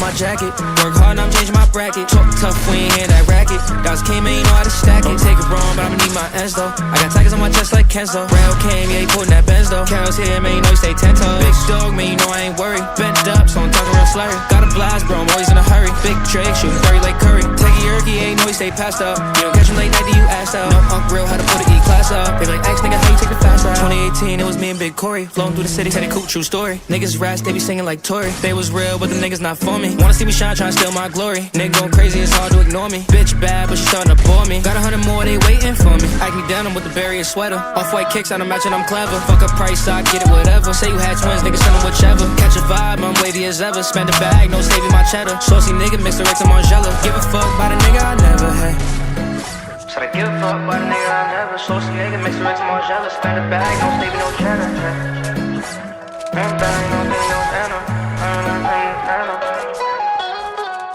my jacket. Work hard, now I'm changing my bracket. Talk tough, we ain't hear that racket. Dogs came, man, you know how to stack it. Take it wrong, but I'ma need my ends though. I got tigers on my chest like Kenzo. Rail came, yeah, he putting that Benz though. Carol's here, man, you know he stay 10 toes. Big dog, man, you know I ain't worried. Bent up, so I'm talking real slurry. Got a blast, bro, I'm always in a hurry. Big Drake, shooting Curry like Curry. Take a yerky, ain't know he stay passed up. You don't catch him late night, you asked out. No Unc real, how to put an E-class up. They like, X nigga, how you take the fast ride? 2018, it was me and Big Corey. Flowing through the city, said it cool, true story. Niggas rats, they be singing like Tory. They was real, but the niggas not for me. Wanna see me shine, tryna steal my glory. Nigga going crazy, it's hard to ignore me. Bitch bad, but she starting to bore me. Got 100 more, they waiting for me. Act me down, I'm with the barrier sweater. Off-white kicks, I don't match it, I'm clever. Fuck a price, I get it, whatever. Say you had twins, niggas send them whichever. Catch a vibe, I'm wavy as ever. Spend a bag, no saving my cheddar. Saucy nigga, mix the Rex and Margiela. Give a fuck by the nigga I never had. Said I give a fuck by the nigga I never. Saucy nigga, mix the Rex and Margiela. Spend a bag, no saving no cheddar.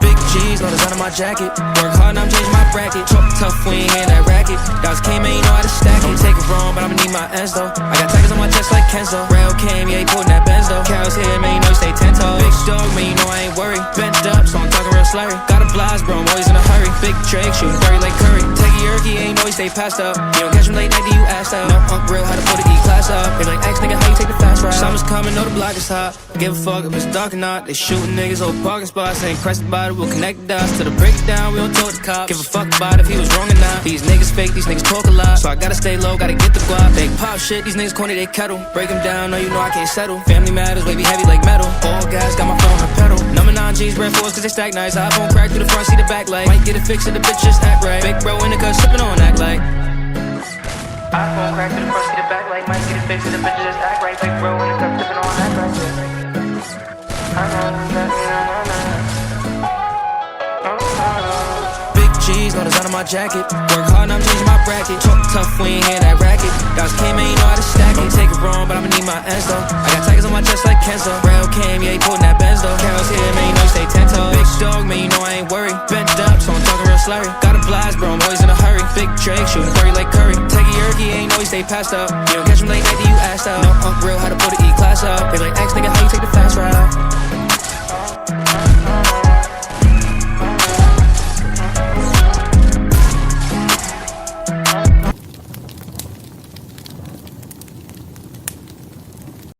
Big G's, no design on my jacket. Work hard, now I'm changing my bracket. Talk tough, we ain't hear that racket. Dogs came, man, you know how to stack it. Take it wrong, but I'ma need my ends though. I got tigers on my chest like Kenzo. Rail came, yeah, he putting that Benz though. Carol's here, man, you know he stay 10 toes. Big dog, man, you know I ain't worried. Bent up, so I'm talking real slurry. Got a blast, bro, I'm always in a hurry. Big Drake, shooting Curry like Curry. Take a yerky, ain't know he stay passed up. You don't catch him late night, you asked out. No Unc real, how to put an E-class up. They like, X nigga, how you take the fast ride? Summer's coming, know the block is hot. Give a fuck if it's dark or not. They shooting niggas, old parking spots. Ain't pressed about it, we'll connect the dots. To the breakdown, we don't talk to cops. Give a fuck about if he was wrong or not. These niggas fake, these niggas talk a lot. So I gotta stay low, gotta get the guap. They pop shit, these niggas corny, they kettle. Break them down, no you know I can't settle. Family matters, way be heavy like metal. All guys got my foot on the pedal. Number 9 G's, red 4s cause they stack nice. iPhone crack through the front, see the back light. Might get it fixed if the bitch just act right. Big bro in the cut, sippin' on act like. iPhone crack through the front, see the back light. Might get it fixed if the bitch just act right. Big bro in the cut, sippin' on act right. Big G's, no design on my jacket. Work hard, now I'm changing my bracket. Talk tough, we ain't hear that racket. Dogs came, man, you know how to stack it. Take it wrong, but I'ma need my ends though. I got tigers on my chest like Kenzo. Rail came, yeah, he putting that Benz though. Carol's here, man, you know he stay 10 toes. Big dog, man, you know I ain't worried. Bent up, so I'm talking real slurry. Got a blast, bro, I'm always in a hurry. Big Drake, shooting Curry like Curry. Take a yerky, ain't know he stay passed up. You don't catch him late night, you asked out. No Unc real, how to put an E-class up. They like, X nigga, how you take